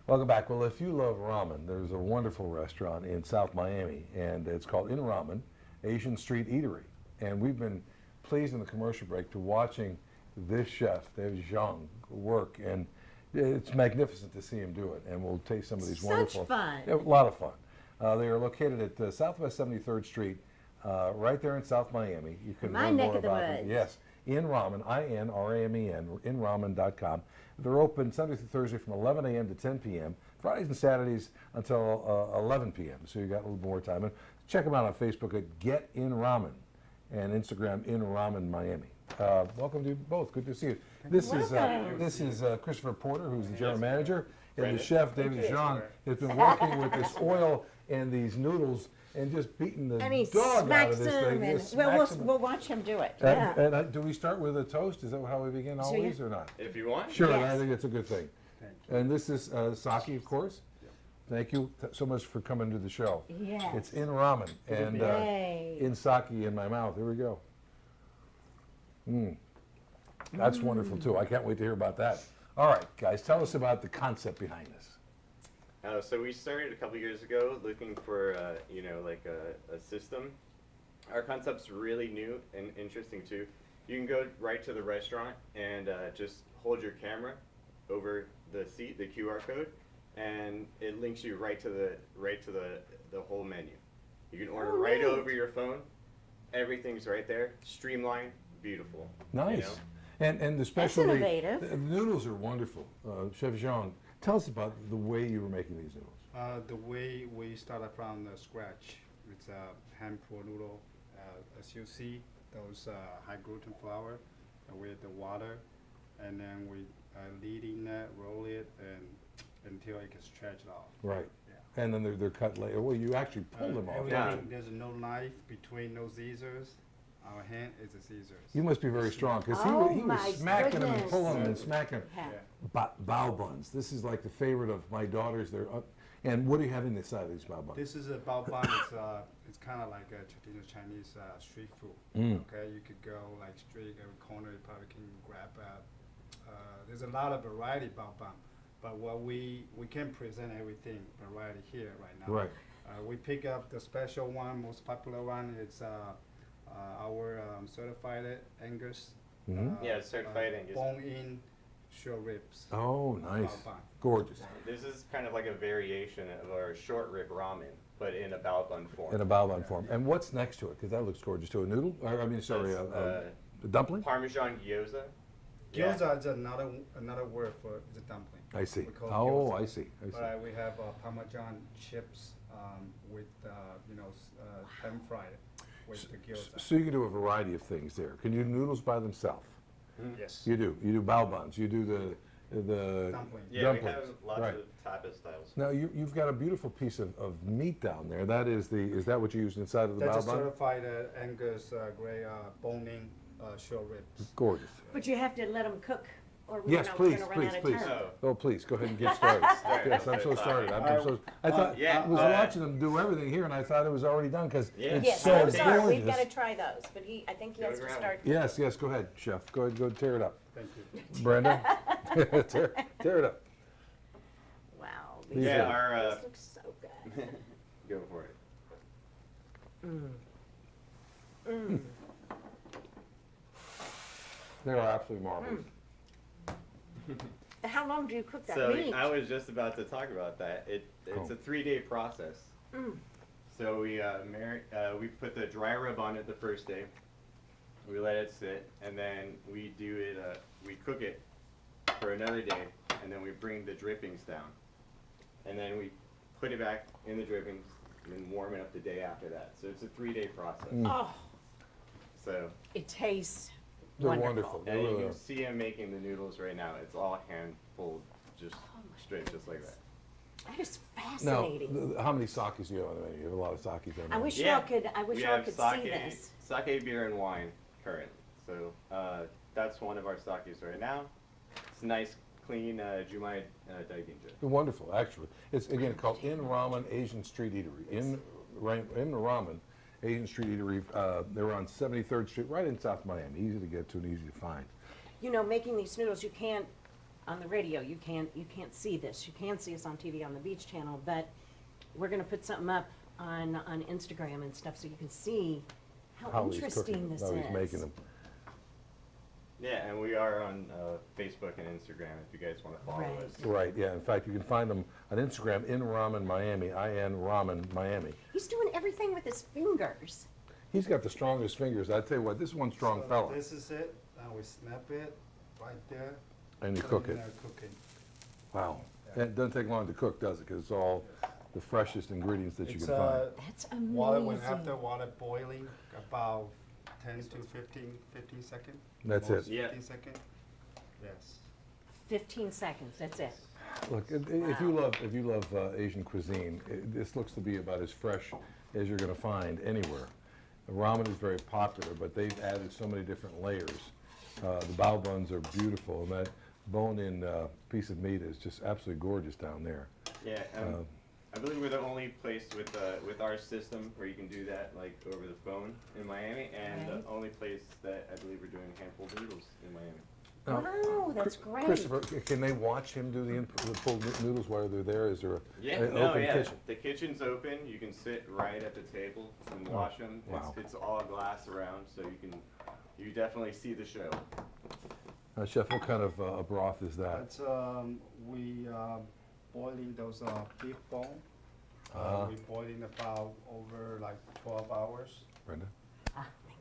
Welcome back. Well, if you love ramen, there's a wonderful restaurant in South Miami, and it's called In Ramen, Asian Street Eatery. And we've been pleased in the commercial break to watching this chef, David Zhang, work, and it's magnificent to see him do it. And we'll taste some of these wonderful. Such fun. Yeah, a lot of fun. They are located at Southwest 73rd Street, right there in South Miami. You can My learn neck more of the about them. woods. Yes, In Ramen, INRAMEN, inramen.com. They're open Sunday through Thursday from 11 a.m. to 10 p.m., Fridays and Saturdays until 11 p.m., so you got a little more time. And check them out on Facebook at Get In Ramen and Instagram In Ramen Miami. Welcome to you both. Good to see you. This is Christopher Porter, who's the general manager, and the chef, David Zhang, has been working with this oil and these noodles and just beating the And he dog out of smacks this them, thing. and Just well, smacks them. we'll watch him do it. And do we start with a toast? Is that how we begin always, or not? If you want. Sure, Yes. I think it's a good thing. And this is sake, of course. Thank you so much for coming to the show. Yes. It's in ramen and Yay. in sake in my mouth. Here we go. That's wonderful too. I can't wait to hear about that. All right, guys, tell us about the concept behind this. So we started a couple years ago looking for, like a system. Our concept's really new and interesting too. You can go right to the restaurant and just hold your camera over the seat, the QR code, and it links you right to the whole menu. You can order right over your phone. Everything's right there. Streamlined, beautiful. Nice. You know? And the specialty, innovative. the noodles are wonderful. Chef Zhang, tell us about the way you were making these noodles. The way we started from the scratch, it's a hand-pour noodle. As you see, those high gluten flour with the water, and then we lead in that, roll it, and until it gets stretched off. Right. Yeah. And then they're cut later. Well, you actually pull them off. Yeah. don't you? There's no knife between those scissors. Our hand is the scissors. You must be very strong because Oh, he was my smacking them and goodness. pulling them and smacking. Yeah. Bao buns. This is like the favorite of my daughters. And what do you have in the side of these bao buns? This is a bao bun. It's kind of like a traditional Chinese street food. Okay, you could go like street every corner. You probably can grab. There's a lot of variety bao bun, but what we can present everything variety here right now. Right. We pick up the special one, most popular one. It's our certified Angus. Yeah, certified Angus. Bone-in short ribs. Oh, nice. Bao bun. Gorgeous. This is kind of like a variation of our short rib ramen, but in a bao bun form. In a bao bun form. And what's next to it? Because that looks gorgeous too. A noodle? I mean, sorry, That's, a dumpling? Parmesan gyoza. Gyoza is another word for the dumpling. I see. We call it Oh, gyoza. I see. I see. But we have Parmesan chips with pan fried with the gyoza. So you can do a variety of things there. Can you do noodles by themselves? Yes. You do. You do bao buns. You do the Dumpling. Yeah, dumplings. we have lots Right. of tapas styles. Now you've got a beautiful piece of meat down there. That is is that what you used inside of the That's a bao bun? certified Angus gray bone-in short ribs. Gorgeous. But you have to let them cook, or we're Yes, gonna please, run please, out of please. time. Oh, please, go ahead and get started. Yes, I'm so started. I thought, yeah, I was watching them do everything here, and I thought it was already done, because Yeah. it's Yes, so I'm sorry, we've gorgeous. got to try those, but I think he has to start. Yes, go ahead, chef. Go ahead, go tear it up. Thank you. Brenda, tear it up. Wow. These Yeah, are- our This looks so good. go for it. They're absolutely marvelous. How long do you cook that So meat? I was just about to talk about that. It's a 3-day process. So we put the dry rub on it the first day. We let it sit, and then we do it. We cook it for another day, and then we bring the drippings down, and then we put it back in the drippings and warm it up the day after that. So it's a 3-day process. Oh, So it tastes They're wonderful. wonderful. They and you really can are. see him making the noodles right now. It's all hand pulled, just straight, just like that. That is Now, fascinating. how many sakis do you have on the menu? You have a lot of sakis on the I menu. wish Yeah. y'all could. I wish We y'all have could sake, see this. sake, beer, and wine current. So that's one of our sakis right now. It's nice, clean Jumai Daibinja. Wonderful, actually. It's, again, called In Ramen Asian Street Eatery. In Ramen Asian Street Eatery. They're on 73rd Street, right in South Miami. Easy to get to and easy to find. You know, making these noodles, you can't on the radio, you can't see this. You can see us on TV on the Beach Channel, but we're gonna put something up on Instagram and stuff so you can see how he's interesting cooking, this how is. he's making them. Yeah, and we are on Facebook and Instagram if you guys want to follow Right. us. Right, yeah, in fact, you can find them on Instagram, in Ramen Miami, IN Ramen Miami. He's doing everything with his fingers. He's got the strongest fingers. I tell you what, this is one strong So fella. This is it, and we snap it right there. And you put cook in it. there cooking. Wow. Yeah. And it doesn't take long to cook, does it? Because it's all the freshest ingredients that you It's can find. That's amazing. When after water boiling, about 10 to 15 seconds. That's Most it. Yeah. 15 seconds. Yes. 15 seconds, that's it. Look, if you love Asian cuisine, this looks to be about as fresh as you're going to find anywhere. Ramen is very popular, but they've added so many different layers. The bao buns are beautiful, and that bone-in piece of meat is just absolutely gorgeous down there. Yeah, I believe we're the only place with our system where you can do that like over the phone in Miami, and Right. the only place that I believe we're doing hand-pulled noodles in Miami. Now, Wow, that's great. Christopher, can they watch him do the pulled noodles while they're there? Is there an No, open yeah. kitchen? The kitchen's open. You can sit right at the table and Oh, wash them. wow. It's all glass around, so you definitely see the show. Chef, what kind of a broth is that? It's we boiling those beef bone. We boiling about over like 12 hours. Brenda? Ah, thank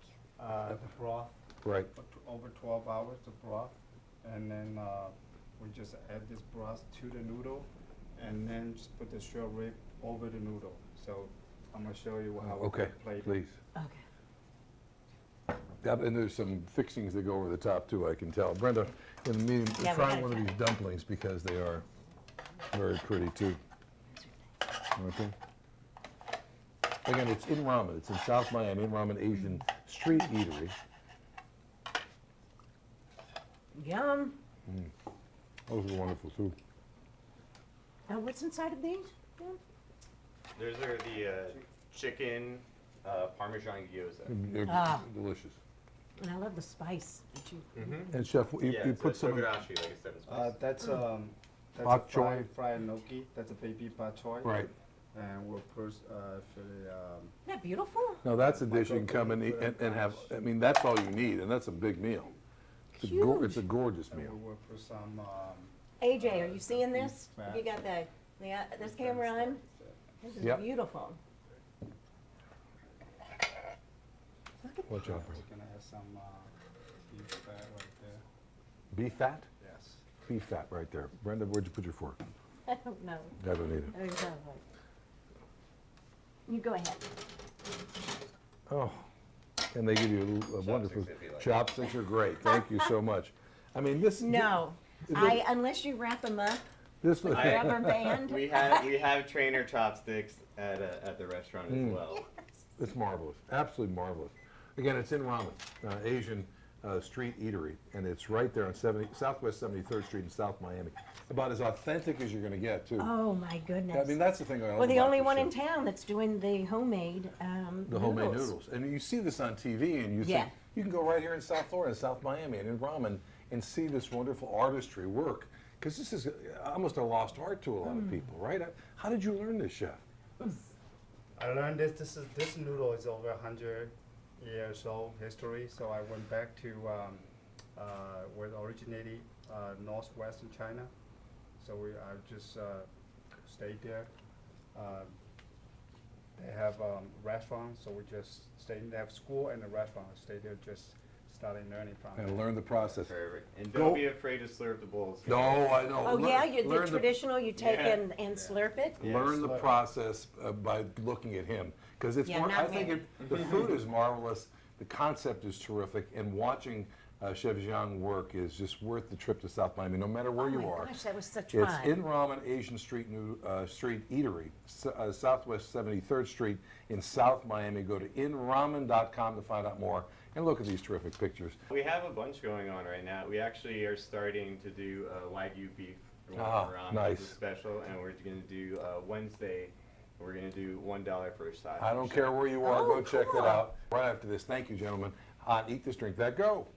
you. The broth Right. over 12 hours the broth, and then we just add this broth to the noodle, and then just put the short rib over the noodle. So I'm gonna show you how we Okay, plate it. please. Okay. Yeah, and there's some fixings that go over the top too, I can tell. Brenda, in the meeting, Yeah, we try gotta one of try. these dumplings because they are very pretty too. Okay. Again, it's in Ramen. It's in South Miami, in Ramen Asian Street Eatery. Yum. Those are wonderful too. Now, what's inside of these? Yeah. Those are the chicken Parmesan gyoza. They're Ah. delicious. And I love the spice that you. And Chef, you Yeah, it's put some. togarashi, like I said. It's That's Bok a choy. fried gnocchi. That's a baby bok choy. Right. And we'll put for the Isn't that beautiful? Now that's a dish you can come and eat and have. I mean, that's all you need, and that's a big meal. It's a gorgeous and we meal. will put some. AJ, are you seeing this? Fat. You got this camera on? This is Yep. beautiful. Watch out for We're gonna add some beef fat right there. beef fat. Yes. Beef fat right there. Brenda, where'd you put your fork? I don't know. I don't need it. Exactly. You go ahead. Oh, and they give you a wonderful if you like. chopsticks are great. Thank you so much. I mean, this. No, Th- unless you wrap them up, This. rubber band. We have trainer chopsticks at the restaurant as well. It's marvelous, absolutely marvelous. Again, it's in Ramen, Asian Street Eatery, and it's right there on Southwest 73rd Street in South Miami. About as authentic as you're going to get, too. Oh my goodness. I mean, that's the thing I love We're the about only this one show. in town that's doing the homemade The homemade noodles. And you see this on TV, and you Yeah. think, you can go right here in South Florida, South Miami, and in Ramen, and see this wonderful artistry work. Because this is almost a lost art to a lot of people, right? How did you learn this, Chef? I learned this noodle is over 100 years old history. So I went back to where it originated, northwestern China. So I just stayed there. They have restaurants, so we just stayed. They have school and a restaurant. I stayed there, just started learning from. And there. learn the process. Perfect. And Go- don't be afraid to slurp the bowls. No, I know. Oh yeah, the learn the traditional, you take Yeah. and slurp it? Yeah, learn the slurp. process by looking at him, because it's. Yeah, I not think me. the food is marvelous, the concept is terrific, and watching Chef Zhang work is just worth the trip to South Miami, no matter where Oh you my are. gosh, that was such It's fun. in Ramen Asian Street Street Eatery, Southwest 73rd Street in South Miami. Go to inramen.com to find out more and look at these terrific pictures. We have a bunch going on right now. We actually are starting to do Wagyu beef Ah, ramen nice. as a special, and we're going to do Wednesday. We're going to do $1 for a side. I don't care where you are, Oh, go check it cool. out. Right after this, thank you, gentlemen, on Eat This, Drink That, Go.